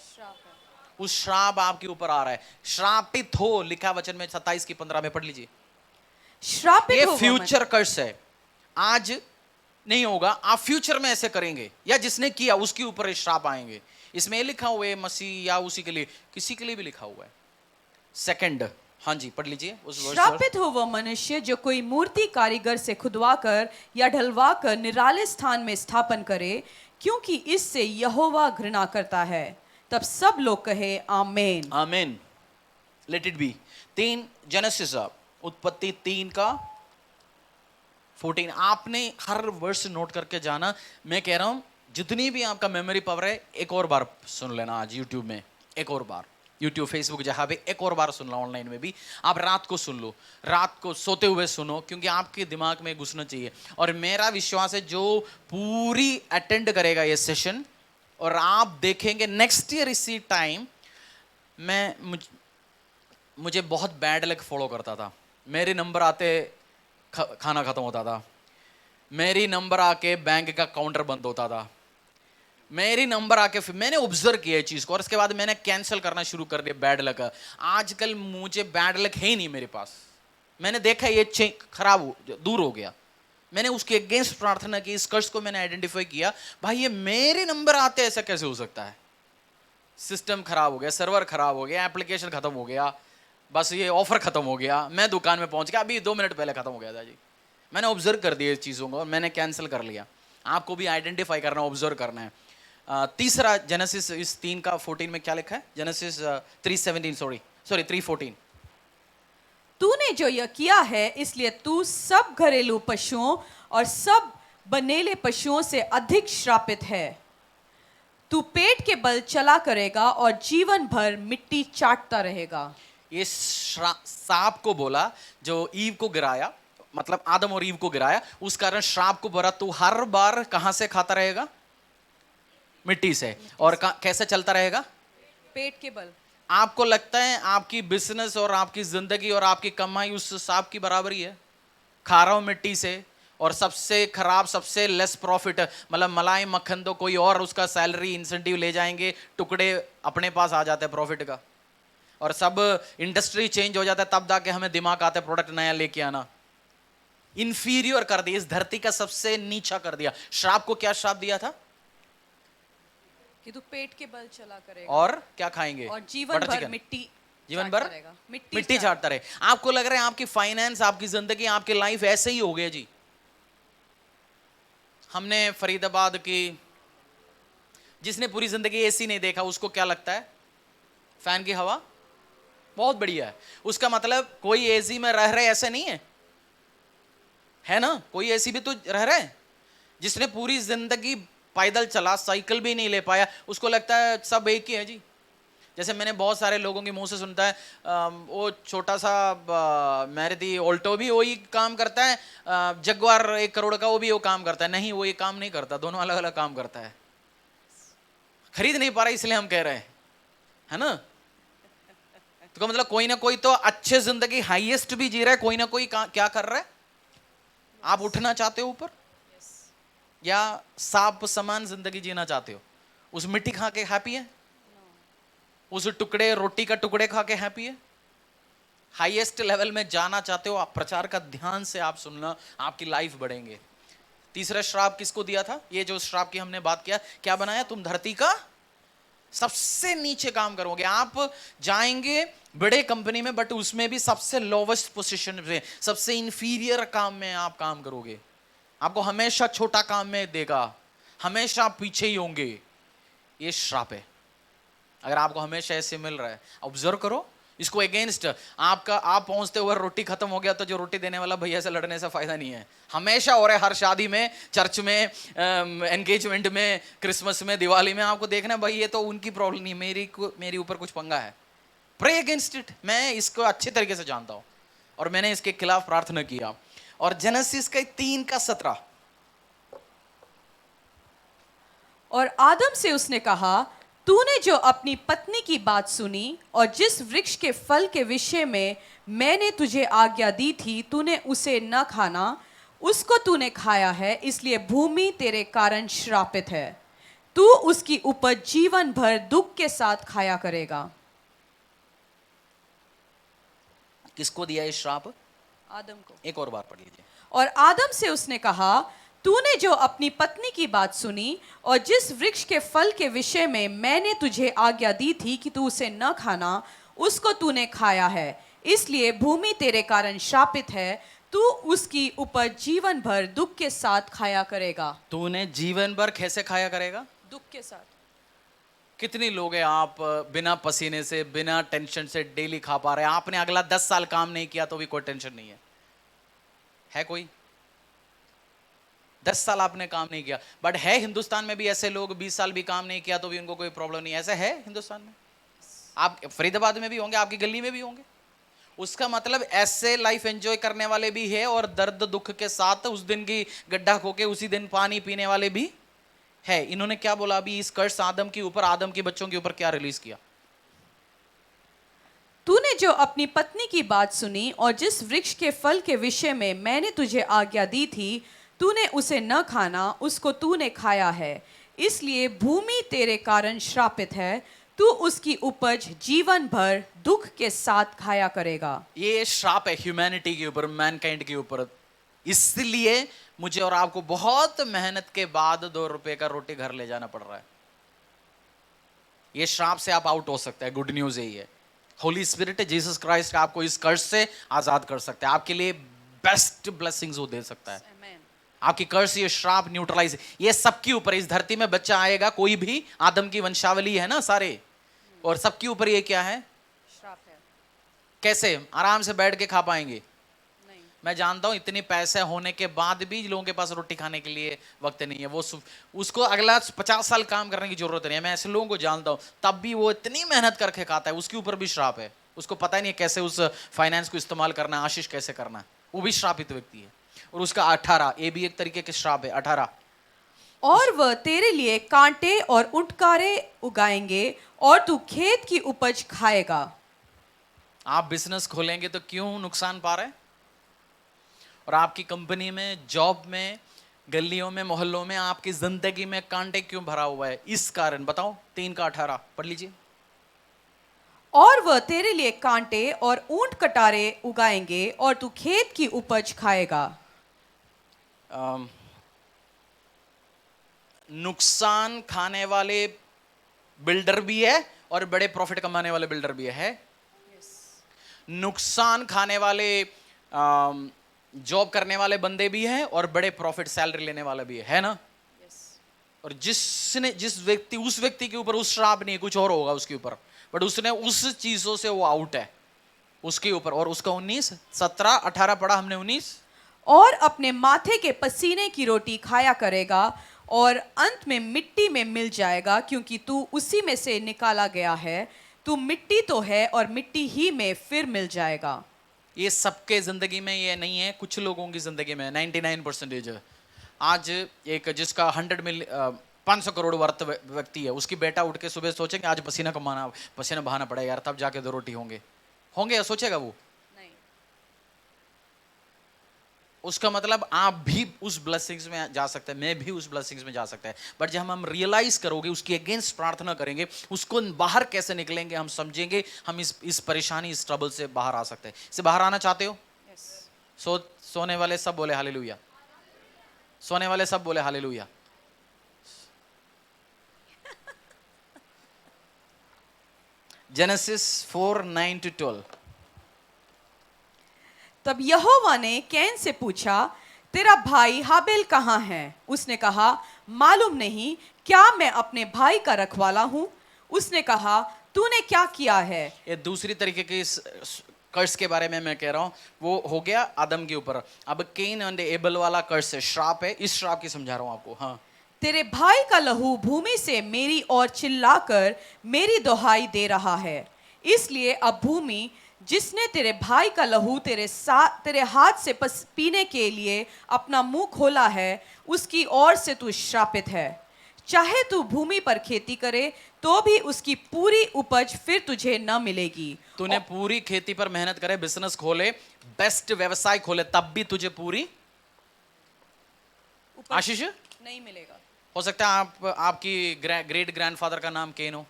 उस श्राप आपके ऊपर आ रहा है। श्रापित हो लिखा वचन में 27:15 में, पढ़ लीजिए। श्रापित ये हो फ्यूचर कर्स है, आज नहीं होगा, आप फ्यूचर में ऐसे करेंगे, या जिसने किया उसके ऊपर श्राप आएंगे। इसमें ये लिखा हुआ है मसीह या उसी के लिए, किसी के लिए भी लिखा हुआ है। सेकंड, हाँ जी पढ़ लीजिए उस वर्ष। श्रापित हो वह मनुष्य जो कोई मूर्ति कारीगर से खुदवाकर या ढलवाकर निराले स्थान में स्थापन करे, क्योंकि इससे यहोवा घृणा करता है। तब सब लोग कहे आमीन। आमीन। Let it be. 3 जेनेसिस, उत्पत्ति 3:14। आपने हर वर्ष नोट करके जाना, मैं कह रहा हूं जितनी भी आपका मेमोरी पावर है, एक और बार सुन लेना आज यूट्यूब में, एक और बार यूट्यूब, फेसबुक, जहां भी एक और बार सुन लो, ऑनलाइन में भी आप रात को सुन लो, रात को सोते हुए सुनो, क्योंकि आपके दिमाग में घुसना चाहिए। और मेरा विश्वास है जो पूरी अटेंड करेगा ये सेशन, और आप देखेंगे नेक्स्ट ईयर इसी टाइम मुझे बहुत बैड लक फॉलो करता था। मेरे नंबर आते खाना खत्म होता था, मेरी नंबर आके बैंक का काउंटर बंद होता था, मेरी नंबर आके, फिर मैंने ऑब्जर्व किया चीज को, और इसके बाद मैंने कैंसिल करना शुरू कर दिया बैड लक। आजकल मुझे बैड लक है ही नहीं मेरे पास, मैंने देखा ये खराब दूर हो गया। मैंने उसके अगेंस्ट प्रार्थना की, इस कर्ज को मैंने आइडेंटिफाई किया, भाई ये मेरे नंबर आते ऐसा कैसे हो सकता है? सिस्टम खराब हो गया, सर्वर खराब हो गया, एप्लीकेशन खत्म हो गया, बस ये ऑफर खत्म हो गया, मैं दुकान में पहुंच गया, अभी 2 मिनट पहले खत्म हो गया था जी। मैंने ऑब्जर्व कर दिया इस चीज़ों को और मैंने कैंसिल कर लिया। आपको भी आइडेंटिफाई करना, ऑब्जर्व करना है। तीसरा, जेनेसिस इस 3 का 14 में क्या लिखा है? Genesis 3:17, sorry 3:14। तूने जो यह किया है इसलिए तू सब घरेलू पशुओं और सब बनेले पशुओं से अधिक श्रापित है। तू पेट के बल चला करेगा और जीवन भर मिट्टी चाटता रहेगा। ये सांप को बोला जो ईव को गिराया, मतलब आदम और ईव को गिराया, उस कारण श्राप को बोला तू हर बार कहां से खाता रहेगा? मिट्टी से। और कैसे चलता रहेगा? पेट के बल। आपको लगता है आपकी बिजनेस और आपकी जिंदगी और आपकी कमाई उस सांप की बराबरी है? खा रहा हूं मिट्टी से, और सबसे खराब, सबसे लेस प्रॉफिट, मतलब मलाई मक्खन तो कोई और उसका सैलरी इंसेंटिव ले जाएंगे, टुकड़े अपने पास आ जाते हैं प्रॉफिट का, और सब इंडस्ट्री चेंज हो जाता है, तब जाके हमें दिमाग आता है प्रोडक्ट नया लेके आना। इंफीरियर कर दिया, इस धरती का सबसे नीचा कर दिया। श्राप को क्या श्राप दिया था? कि तू पेट के बल चला करेगा और क्या खाएंगे? और जीवन बटर भर चिकन। मिट्टी जीवन चाटता भर रहेगा। मिट्टी चाटता रहे। आपको लग रहा है आपकी फाइनेंस, आपकी जिंदगी, आपकी लाइफ ऐसे ही हो गया जी? हमने फरीदाबाद की, जिसने पूरी जिंदगी एसी नहीं देखा उसको क्या लगता है? फैन की हवा बहुत बढ़िया है। उसका मतलब कोई एसी में रह रहे ऐसे नहीं है ना? कोई एसी भी तो रह रहे हैं। जिसने पूरी जिंदगी पैदल चला, साइकिल भी नहीं ले पाया, उसको लगता है सब एक ही है जी। जैसे मैंने बहुत सारे लोगों के मुंह से सुनता है, वो छोटा सा मैरुति ऑल्टो भी वही काम करता है, जगुआर 1 करोड़ का वो भी वो काम करता है। नहीं, वो ये काम नहीं करता, दोनों अलग अलग काम करता है। खरीद नहीं पा रहा इसलिए हम कह रहे हैं, है ना? तो मतलब कोई ना कोई तो अच्छे जिंदगी हाईएस्ट भी जी रहा है, कोई ना कोई क्या कर रहा है? आप उठना चाहते हो ऊपर, या सांप समान जिंदगी जीना चाहते हो? उस मिट्टी खा के हैप्पी है? उस टुकड़े रोटी का टुकड़े खा के हैप्पी है? हाईएस्ट लेवल में जाना चाहते हो? आप प्रचार का ध्यान से आप सुनना, आपकी लाइफ बढ़ेंगे। तीसरा श्राप किसको दिया था? ये जो श्राप की हमने बात किया, क्या बनाया? तुम धरती का सबसे नीचे काम करोगे। आप जाएंगे बड़े कंपनी में, बट उसमें भी सबसे लोवेस्ट पोजीशन पे, सबसे इंफीरियर काम में आप काम करोगे। आपको हमेशा छोटा काम में देगा, हमेशा आप पीछे ही होंगे। ये श्राप है। अगर आपको हमेशा ऐसे मिल रहा है, ऑब्जर्व करो इसको। अगेंस्ट आपका, आप पहुंचते हुए रोटी खत्म हो गया तो जो रोटी देने वाला भैया से लड़ने से फायदा नहीं है। हमेशा हो रहा है, हर शादी में, चर्च में, एंगेजमेंट में, क्रिसमस में, दिवाली में। आपको देखना भाई ये तो उनकी प्रॉब्लम नहीं, मेरी ऊपर कुछ पंगा है। Pray against it. मैं इसको अच्छे तरीके से जानता हूं और मैंने इसके खिलाफ प्रार्थना किया। और जेनेसिस का 3:17, और आदम से उसने कहा, तूने जो अपनी पत्नी की बात सुनी और जिस वृक्ष के फल के विषय में मैंने तुझे आज्ञा दी थी, तूने उसे न खाना, उसको तूने खाया है, इसलिए भूमि तेरे कारण श्रापित है। तू उसकी उपज जीवन भर दुख के साथ खाया करेगा। किसको दिया ये श्राप? आदम को। एक और बार पढ़ लीजिए। और आदम से उसने कहा, तूने जो अपनी पत्नी की बात सुनी और जिस वृक्ष के फल के विषय में मैंने तुझे आज्ञा दी थी कि तू उसे न खाना, उसको तूने खाया है, इसलिए भूमि तेरे कारण श्रापित है। तू उसकी उपज जीवन भर दुख के साथ खाया करेगा। तूने जीवन भर कैसे खाया करेगा? दुख के साथ। कितने लोग हैं आप बिना पसीने से, बिना टेंशन से डेली खा पा रहे हैं? आपने अगला 10 साल काम नहीं किया तो भी कोई टेंशन नहीं है कोई? 10 साल आपने काम नहीं किया, बट है हिंदुस्तान में भी ऐसे लोग 20 साल भी काम नहीं किया तो भी उनको कोई प्रॉब्लम नहीं। ऐसे है हिंदुस्तान में। आप फरीदाबाद में भी होंगे, आपकी गली में भी होंगे। उसका मतलब ऐसे लाइफ एंजॉय करने वाले भी है और दर्द दुख के साथ उस दिन की गड्ढा खो के उसी दिन पानी पीने वाले भी है। इन्होंने क्या बोला अभी? इस कर्स आदम के ऊपर, आदम के बच्चों के ऊपर क्या रिलीज किया? तूने जो अपनी पत्नी की बात सुनी और जिस वृक्ष के फल के विषय में मैंने तुझे आज्ञा दी थी, तूने उसे न खाना, उसको तूने खाया है, इसलिए भूमि तेरे कारण श्रापित है। तू उसकी उपज जीवन भर दुख के साथ खाया करेगा। ये श्राप है ह्यूमैनिटी के ऊपर, मैनकाइंड के ऊपर। इसलिए मुझे और आपको बहुत मेहनत के बाद 2 रुपए का रोटी घर ले जाना पड़ रहा है। ये श्राप से आप आउट हो सकते हैं। गुड न्यूज यही है, होली स्पिरिट जीसस क्राइस्ट आपको इस कर्ज से आजाद कर सकता है। आपके लिए बेस्ट ब्लेसिंग्स वो दे सकता है। आपकी कर्ज, ये श्राप न्यूट्रलाइज, ये सबके ऊपर, इस धरती में बच्चा आएगा कोई भी, आदम की वंशावली है ना सारे, और सबके ऊपर ये क्या है, श्राप है। कैसे आराम से बैठ के खा पाएंगे। नहीं। मैं जानता हूं इतने पैसे होने के बाद भी लोगों के पास रोटी खाने के लिए वक्त नहीं है। वो उसको अगला 50 साल काम करने की जरूरत नहीं है। मैं ऐसे लोगों को जानता हूं, तब भी वो इतनी मेहनत करके खाता है, उसके ऊपर भी श्राप है। उसको पता ही नहीं है कैसे उस फाइनेंस को इस्तेमाल करना है, आशीष कैसे करना है, वो भी श्रापित व्यक्ति है। और उसका 18, ये भी एक तरीके के श्राप है। 18, और वह तेरे लिए कांटे और उटकारे उगाएंगे और तू खेत की उपज खाएगा। आप बिजनेस खोलेंगे तो क्यों नुकसान पा रहे हैं, और आपकी कंपनी में, जॉब में, गलियों में, मोहल्लों में, आपकी जिंदगी में कांटे क्यों भरा हुआ है, इस कारण बताओ। 3 का 18 पढ़ लीजिए। और वह तेरे लिए कांटे और ऊंट कटारे उगाएंगे और तू खेत की उपज खाएगा। नुकसान खाने वाले बिल्डर भी है और बड़े प्रॉफिट कमाने वाले बिल्डर भी है। नुकसान खाने वाले जॉब करने वाले बंदे भी हैं और बड़े प्रॉफिट सैलरी लेने वाले भी है ना। और उस व्यक्ति के ऊपर उस श्राप नहीं, कुछ और होगा उसके ऊपर, बट उसने उस चीजों से वो आउट है उसके ऊपर। और उसका 19, 17, 18 पढ़ा हमने। 19, और अपने माथे के पसीने की रोटी खाया करेगा और अंत में मिट्टी में मिल जाएगा, क्योंकि तू उसी में से निकाला गया है। तू मिट्टी तो है और मिट्टी ही में फिर मिल जाएगा। ये सबके जिंदगी में ये नहीं है, कुछ लोगों की जिंदगी में 99% है। आज एक जिसका 500 करोड़ वर्थ व्यक्ति है, उसकी बेटा उठ के सुबह सोचेंगे आज पसीना बहाना पड़ेगा यार, तब जाके 2 रोटी होंगे या सोचेगा वो? नहीं। उसका मतलब आप भी उस ब्लेसिंग्स में जा सकते हैं, मैं भी उस ब्लेसिंग्स में जा सकते हैं। बट जब हम रियलाइज करोगे, उसकी अगेंस्ट प्रार्थना करेंगे, उसको बाहर कैसे निकलेंगे हम समझेंगे, हम इस परेशानी, इस ट्रबल से बाहर आ सकते हैं। इससे बाहर आना चाहते हो? सोने वाले सब बोले हालेलुया। सोने वाले सब बोले हालेलुया। जेनेसिस 4:9-12। तब यहोवा ने कैन से पूछा, तेरा भाई हाबिल कहाँ है? उसने कहा, मालूम नहीं, क्या मैं अपने भाई का रखवाला हूँ? उसने कहा, तूने क्या किया है? ये दूसरी तरीके के कर्ज के बारे में मैं कह रहा हूं, वो हो गया आदम के ऊपर। अब केन एंड एबल वाला कर्ज है, श्राप है। इस श्राप की समझा रहा हूं आपको। हाँ, तेरे भाई का लहू भूमि से मेरी ओर चिल्लाकर मेरी दुहाई दे रहा है। इसलिए अब भूमि जिसने तेरे भाई का लहू तेरे हाथ से पीने के लिए अपना मुंह खोला है, उसकी ओर से तू श्रापित है। चाहे तू भूमि पर खेती करे तो भी उसकी पूरी उपज फिर तुझे न मिलेगी। तूने पूरी खेती पर मेहनत करे, बिजनेस खोले, बेस्ट व्यवसाय खोले, तब भी तुझे पूरी आशीष नहीं मिलेगा। हो सकता है आपकी ग्रेट ग्रैंडफादर का नाम केन हो।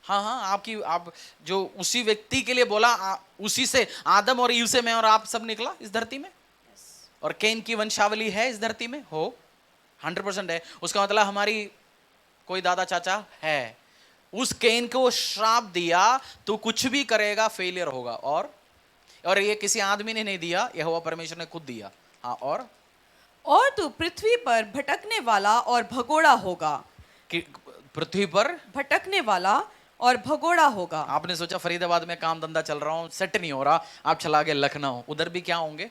हाँ, आप जो उसी व्यक्ति के लिए बोला, उसी से आदम और ईव से मैं और आप सब निकला इस धरती में। और केन की वंशावली है इस धरती में, हो 100% है। उसका मतलब हमारी कोई दादा चाचा है। उस केन को श्राप दिया, तू कुछ भी करेगा फेलियर होगा। और ये किसी आदमी ने नहीं दिया, यहोवा परमेश्वर ने खुद दिया। हाँ, और तू पृथ्वी पर भटकने वाला और भगोड़ा होगा। पृथ्वी पर भटकने वाला और भगोड़ा होगा। आपने सोचा फरीदाबाद में काम धंधा चल रहा हूं, सेट नहीं हो रहा, आप चला गए लखनऊ, उधर भी क्या होंगे?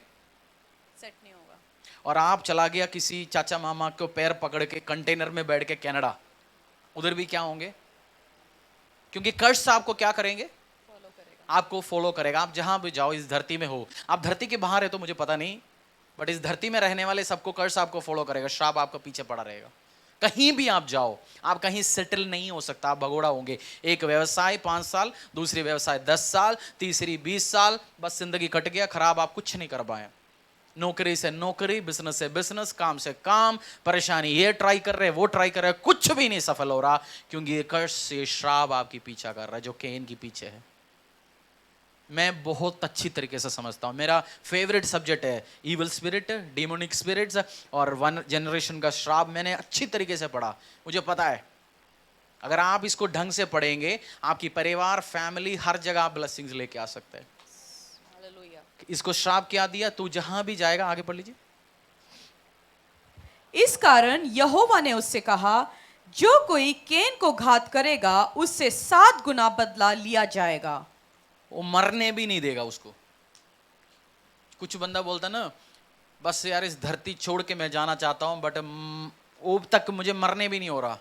सेट नहीं होगा। और आप चला गया किसी चाचा मामा को पैर पकड़ के कंटेनर में बैठ के कनाडा, उधर भी क्या होंगे? क्योंकि कर्ज आपको क्या करेंगे? फॉलो करेगा। आपको फॉलो करेगा। आप जहां भी जाओ इस धरती में हो, आप धरती के बाहर है तो मुझे पता नहीं, बट इस धरती में रहने वाले सबको कर्ज आपको फॉलो करेगा, श्राप आपका पीछे पड़ा रहेगा। कहीं भी आप जाओ, आप कहीं सेटल नहीं हो सकता, आप भगोड़ा होंगे। एक व्यवसाय 5 साल, दूसरी व्यवसाय 10 साल, तीसरी 20 साल, बस जिंदगी कट गया खराब, आप कुछ नहीं कर पाए। नौकरी से नौकरी, बिजनेस से बिजनेस, काम से काम, परेशानी, ये ट्राई कर रहे, वो ट्राई कर रहे, कुछ भी नहीं सफल हो रहा, क्योंकि ये कर्ज से श्राप आपकी पीछा कर रहा है, जो केन की पीछे है। मैं बहुत अच्छी तरीके से समझता हूँ। मेरा फेवरेट सब्जेक्ट है इविल स्पिरिट, डिमोनिक स्पिरिट्स और वन जनरेशन का श्राप। मैंने अच्छी तरीके से पढ़ा, मुझे पता है अगर आप इसको ढंग से पढ़ेंगे आपकी परिवार, फैमिली, हर जगह आप ब्लेसिंग्स लेके आ सकते हैं। इसको श्राप क्या दिया, तू जहां भी जाएगा, आगे पढ़ लीजिए। इस कारण यहोवा ने उससे कहा, जो कोई केन को घात करेगा उससे 7 गुना बदला लिया जाएगा। वो मरने भी नहीं देगा उसको। कुछ बंदा बोलता ना, बस यार इस धरती छोड़ के मैं जाना चाहता हूं, बट वो तक मुझे मरने भी नहीं हो रहा।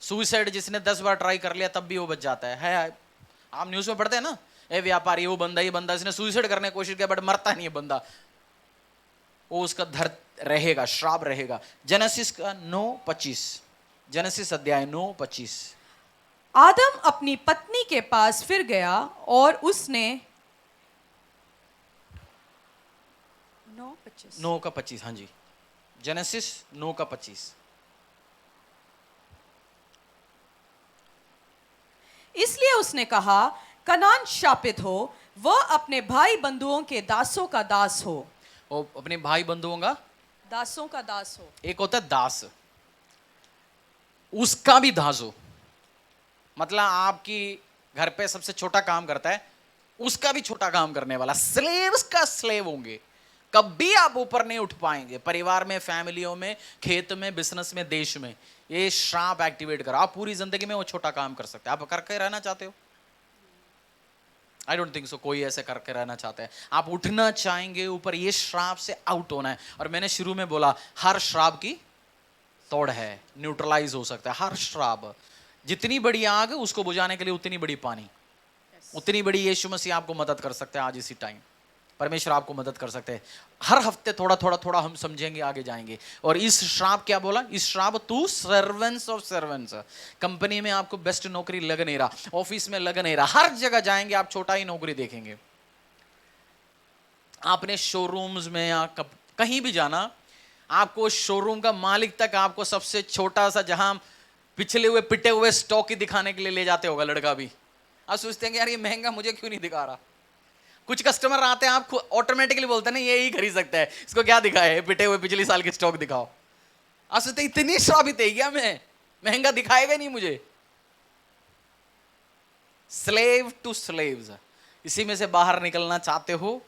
सुसाइड जिसने 10 बार ट्राई कर लिया तब भी वो बच जाता है। आप न्यूज में पढ़ते हैं ना, ए व्यापारी, वो बंदा, ये बंदा इसने सुसाइड करने की कोशिश किया बट मरता नहीं है बंदा, वो उसका रहेगा, श्राप रहेगा। जेनेसिस का 9:25, जेनेसिस अध्याय 9:25। आदम अपनी पत्नी के पास फिर गया और उसने 9:25, हाँ जी, जेनेसिस 9:25। इसलिए उसने कहा, कनान शापित हो, वह अपने भाई बंधुओं के दासों का दास हो। वो अपने भाई बंधुओं का दासों का दास हो। एक होता है दास, उसका भी दास हो, मतलब आपकी घर पे सबसे छोटा काम करता है, उसका भी छोटा काम करने वाला, स्लेव्स का स्लेव होंगे। कभी आप ऊपर नहीं उठ पाएंगे, परिवार में, फैमिलियों में, खेत में, बिजनेस में, देश में। ये श्राप एक्टिवेट करो, आप पूरी जिंदगी में वो छोटा काम कर सकते हैं। आप करके रहना चाहते हो? आई डोंट थिंक सो कोई ऐसे करके रहना चाहता है। आप उठना चाहेंगे ऊपर, ये श्राप से आउट होना है। और मैंने शुरू में बोला, हर श्राप की तोड़ है, न्यूट्रलाइज हो सकता है हर श्राप। जितनी बड़ी आग, उसको बुझाने के लिए उतनी बड़ी पानी, उतनी बड़ी यीशु मसीह आपको मदद कर सकते हैं। आज इसी टाइम परमेश्वर आपको मदद कर सकते हैं। हर हफ्ते थोड़ा थोड़ा थोड़ा हम समझेंगे, आगे जाएंगे। और इस श्राप क्या बोला, इस श्राप, तू सर्वेंट्स ऑफ सर्वेंट्स, कंपनी में आपको बेस्ट नौकरी लग नहीं रहा, ऑफिस में लग नहीं रहा, हर जगह जाएंगे आप छोटा ही नौकरी देखेंगे। आपने शोरूम्स में या कहीं भी जाना, आपको शोरूम का मालिक तक आपको सबसे छोटा सा, जहां पिछले हुए पिटे हुए स्टॉक ही दिखाने के लिए ले जाते होगा लड़का भी। आप सोचते हैं कि यार ये महंगा मुझे क्यों नहीं दिखा रहा। कुछ कस्टमर आते हैं, आप ऑटोमेटिकली बोलते हैं ना, ये ही खरीद सकता है, इसको क्या दिखाए, पिटे हुए पिछले साल के स्टॉक दिखाओ। आप सोचते इतनी श्रापित है क्या, मैं महंगा दिखाएगा नहीं मुझे। स्लेव टू स्लेव्स, इसी में से बाहर निकलना चाहते हो,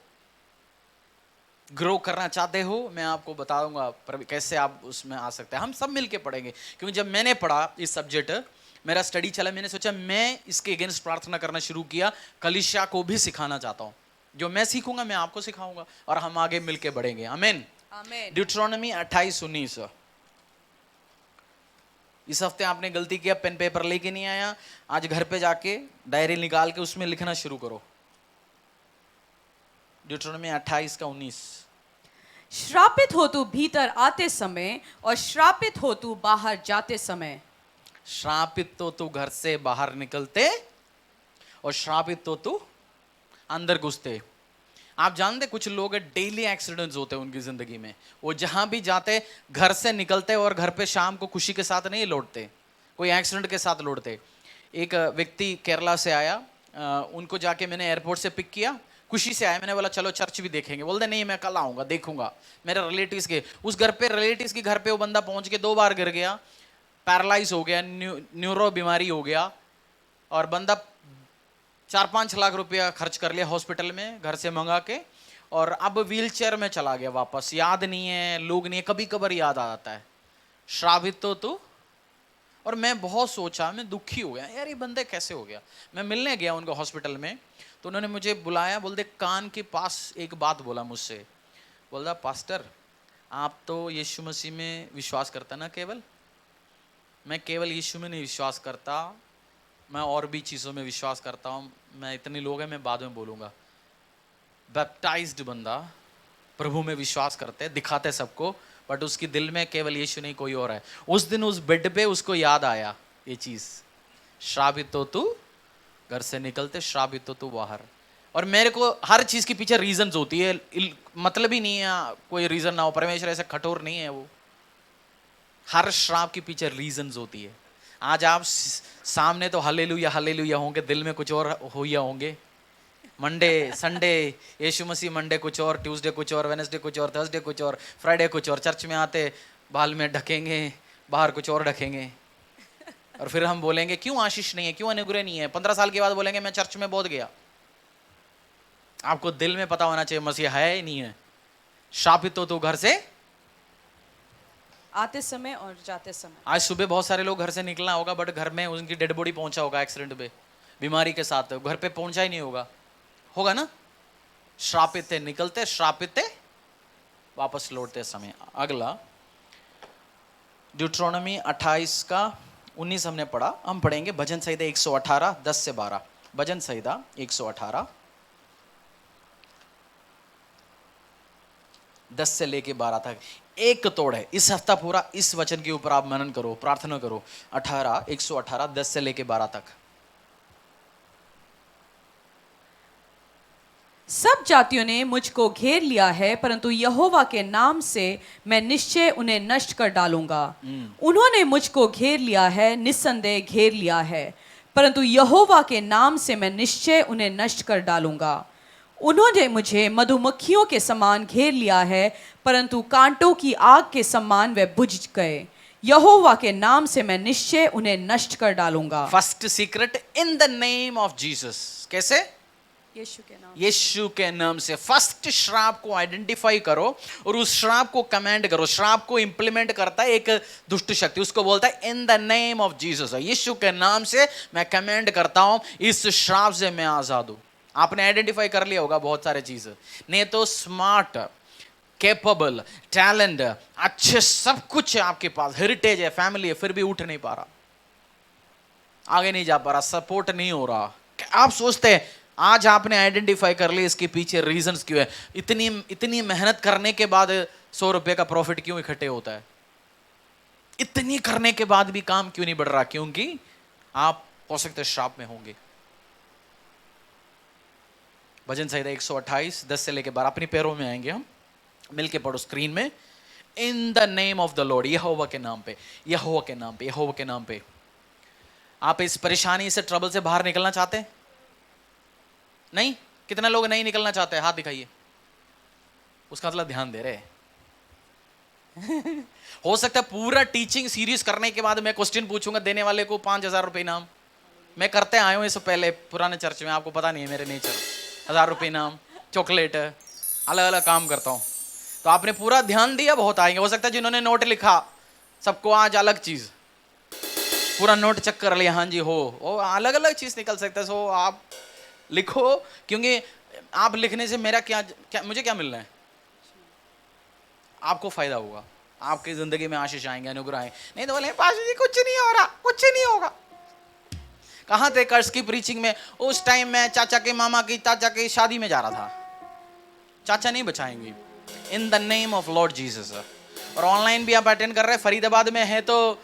ग्रो करना चाहते हो, मैं आपको बताऊंगा कैसे आप उसमें आ सकते हैं। हम सब मिलके पढ़ेंगे, क्योंकि जब मैंने पढ़ा इस सब्जेक्ट, मेरा स्टडी चला, मैंने सोचा मैं इसके अगेंस्ट प्रार्थना करना शुरू किया। कलीसिया को भी सिखाना चाहता हूं, जो मैं सीखूंगा मैं आपको सिखाऊंगा, और हम आगे मिलके बढ़ेंगे। आमीन। आमीन। ड्यूटरोनॉमी 28:19। इस हफ्ते आपने गलती किया, पेन पेपर लेके नहीं आया, आज घर पे जाके डायरी निकाल के उसमें लिखना शुरू करो। ड्यूटरोनॉमी 28:19। श्रापित हो तू भीतर आते समय और श्रापित हो तू बाहर जाते समय। श्रापित तो तू घर से बाहर निकलते और श्रापित तो तू अंदर घुसते। आप जानते कुछ लोग डेली एक्सीडेंट्स होते हैं उनकी जिंदगी में, वो जहां भी जाते घर से निकलते और घर पे शाम को खुशी के साथ नहीं लौटते, कोई एक्सीडेंट के साथ लौटते। एक व्यक्ति केरला से आया, उनको जाके मैंने एयरपोर्ट से पिक किया, खुशी से आया। मैंने बोला चलो चर्च भी देखेंगे, बोलते नहीं मैं कल आऊंगा, देखूंगा। मेरे रिलेटिव्स के उस घर पे, रिलेटिव्स के घर पे वो बंदा पहुंच के 2 बार गिर गया, पैरालाइज हो गया, न्यूरो बीमारी हो गया, और बंदा 4-5 लाख रुपया खर्च कर लिया हॉस्पिटल में घर से मंगा के, और अब व्हीलचेयर में चला गया वापस। याद नहीं है, लोग नहीं है, कभी कभार याद आ जाता है। श्रापित तो तू। और मैं बहुत सोचा, मैं दुखी हो गया, यार ये बंदे कैसे हो गया। मैं मिलने गया उनको हॉस्पिटल में, तो उन्होंने मुझे बुलाया, बोलते कान के पास एक बात बोला मुझसे, बोलता पास्टर आप तो यीशु मसीह में विश्वास करता ना केवल। मैं केवल यीशु में नहीं विश्वास करता, मैं और भी चीज़ों में विश्वास करता हूँ। मैं इतने लोग हैं, मैं बाद में बोलूँगा। बैप्टाइज्ड बंदा, प्रभु में विश्वास करते, दिखाते सबको, बट उसकी दिल में केवल यीशु नहीं कोई और है। उस दिन उस बेड पे उसको याद आया ये चीज़, श्रापित तो तू घर से निकलते, श्रापित तो तू बाहर। और मेरे को हर चीज़ के पीछे रीजंस होती है, मतलब ही नहीं है कोई रीज़न ना हो। परमेश्वर ऐसे कठोर नहीं है वो, हर श्राप के पीछे रीजंस होती है। आज आप सामने तो हालेलुया हालेलुया होंगे, दिल में कुछ और होया होंगे। मंडे संडे यीशु मसीह मंडे कुछ और, ट्यूसडे कुछ और, वेडनेसडे कुछ और, थर्सडे कुछ और, फ्राइडे कुछ और। चर्च में आते बाल में ढकेंगे, बाहर कुछ और ढकेंगे, और फिर हम बोलेंगे क्यों आशीष नहीं है, क्यों अनुग्रह नहीं है। 15 साल के बाद बोलेंगे मैं चर्च में बहुत गया। आपको दिल में पता होना चाहिए मसीह है ही नहीं है। शापित तो घर से आते समय और जाते समय। आज सुबह बहुत सारे लोग घर से निकलना होगा, बट घर में उनकी डेड बॉडी पहुंचा होगा एक्सीडेंट पे, बीमारी के साथ, घर पे पहुंचा ही नहीं होगा। होगा ना? श्रापित थे निकलते, श्रापित थे वापस लौटते समय। अगला ड्यूट्रोनॉमी 28 का 19 हमने पढ़ा, हम पढ़ेंगे भजन संहिता 118 10 से 12। भजन संहिता 118 10 से लेके 12 तक एक तोड़ है। इस हफ्ता पूरा इस वचन के ऊपर आप मनन करो, प्रार्थना करो। 118 10 से लेके 12 तक। सब जातियों ने मुझको घेर लिया है, परंतु यहोवा के नाम से मैं निश्चय उन्हें नष्ट कर डालूंगा। उन्होंने मुझको घेर लिया है, निस्संदेह घेर लिया है, परंतु यहोवा के नाम से मैं निश्चय उन्हें नष्ट कर डालूंगा। उन्होंने मुझे मधुमक्खियों के समान घेर लिया है, परंतु कांटों की आग के समान वे बुझ गए। यहोवा के नाम से मैं निश्चय उन्हें नष्ट कर डालूंगा। First secret, in the name of Jesus. कैसे? यीशु के नाम। यीशु के नाम से। फर्स्ट श्राप को आइडेंटिफाई करो और उस श्राप को कमांड करो। श्राप को इंप्लीमेंट करता है एक दुष्ट शक्ति, उसको बोलता है in the name of Jesus. यीशु के नाम से मैं कमांड करता हूं, इस श्राप से मैं आजाद हूं। आपने आइडेंटिफाई कर लिया होगा बहुत सारे चीज, नहीं तो स्मार्ट, कैपेबल, टैलेंट, अच्छे सब कुछ है आपके पास, हेरिटेज है, फैमिली है, फिर भी उठ नहीं पा रहा, आगे नहीं जा पा रहा, सपोर्ट नहीं हो रहा। आप सोचते हैं आज आपने आइडेंटिफाई कर लिया इसके पीछे रीजंस क्यों है। इतनी मेहनत करने के बाद 100 रुपए का प्रॉफिट क्यों इकट्ठे होता है? इतनी करने के बाद भी काम क्यों नहीं बढ़ रहा? क्योंकि आप हो सकते श्राप में होंगे। भजन संहिता 128 10 से लेके 12 अपनी पैरों में आएंगे हम, मिलके पढ़ो स्क्रीन में। In the name of the lord, यहोवा के नाम पे, यहोवा के नाम पे, यहोवा के नाम पे। आप इस परेशानी से, ट्रबल से बाहर निकलना चाहते हैं? नहीं? कितने लोग नहीं निकलना चाहते हैं? हाथ दिखाइए। उसका मतलब ध्यान दे रहे हैं। हो सकता है पूरा टीचिंग सीरीज करने के बाद मैं क्वेश्चन पूछूंगा, देने वाले को 5000 रुपए इनाम। मैं करते आया हूं इससे पहले पुराने चर्च में, आपको पता नहीं है मेरे नेचर। 1000 रुपये इनाम, चॉकलेट, अलग अलग काम करता हूं। तो आपने पूरा ध्यान दिया, बहुत आएंगे। हो सकता है जिन्होंने नोट लिखा सबको आज अलग चीज, पूरा नोट चेक कर लिया, हाँ जी हो अलग अलग चीज निकल सकता है। सो आप लिखो, क्योंकि आप लिखने से मेरा क्या मुझे क्या मिलना है? आपको फायदा होगा, आपकी जिंदगी में आशीष आएंगे, अनुग्रह आएंगे। नहीं तो बोले पास्टर जी कुछ नहीं हो रहा, कुछ नहीं होगा। कहाँ थे कर्ज की प्रीचिंग में? उस टाइम में चाचा के मामा की चाचा की शादी में जा रहा था। चाचा नहीं बचाएंगे। इन the name of Lord Jesus. और ऑनलाइन भी आप अटेंड कर रहे हैं, फरीदाबाद में है तो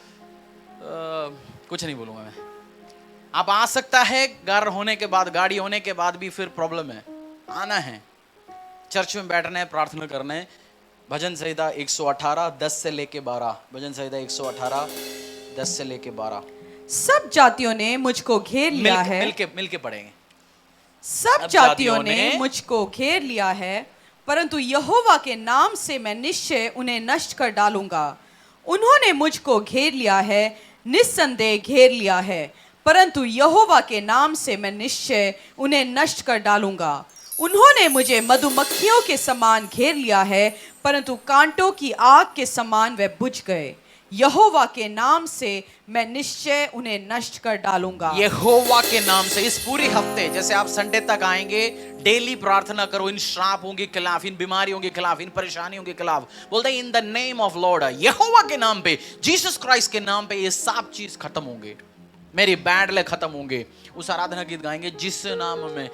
कुछ नहीं बोलूंगा मैं। आप आ सकता है, घर होने के बाद, गाड़ी होने के बाद भी फिर प्रॉब्लम है, आना है, चर्च में बैठना है, प्रार्थना करना है। भजन संहिता 118 10 से लेके 12। भजन संहिता 118 10 से लेके 12। सब जातियों ने मुझको घेर लिया है, मिलके पढ़ेंगे। सब जातियों ने मुझको घेर लिया है, परंतु यहोवा के नाम से मैं निश्चय उन्हें नष्ट कर डालूंगा। उन्होंने मुझको घेर लिया है, निस्संदेह घेर लिया है, परंतु यहोवा के नाम से मैं निश्चय उन्हें नष्ट कर डालूंगा। उन्होंने मुझे मधुमक्खियों के समान घेर लिया है, परंतु कांटों की आग के समान वे बुझ गए। यहोवा के नाम से मैं निश्चय उन्हें नष्ट कर डालूंगा। यहोवा के नाम से। इस पूरे हफ्ते जैसे आप संडे तक आएंगे, डेली प्रार्थना करो इन श्रापों के खिलाफ, इन बीमारियों के खिलाफ, इन परेशानियों के खिलाफ। बोलते हैं in the name of lord, यहोवा के नाम पे, जीसस क्राइस्ट के नाम पे ये सब चीज खत्म होंगे, मेरी बैड लक खत्म होंगे। उस आराधना गीत गाएंगे, जिस नाम में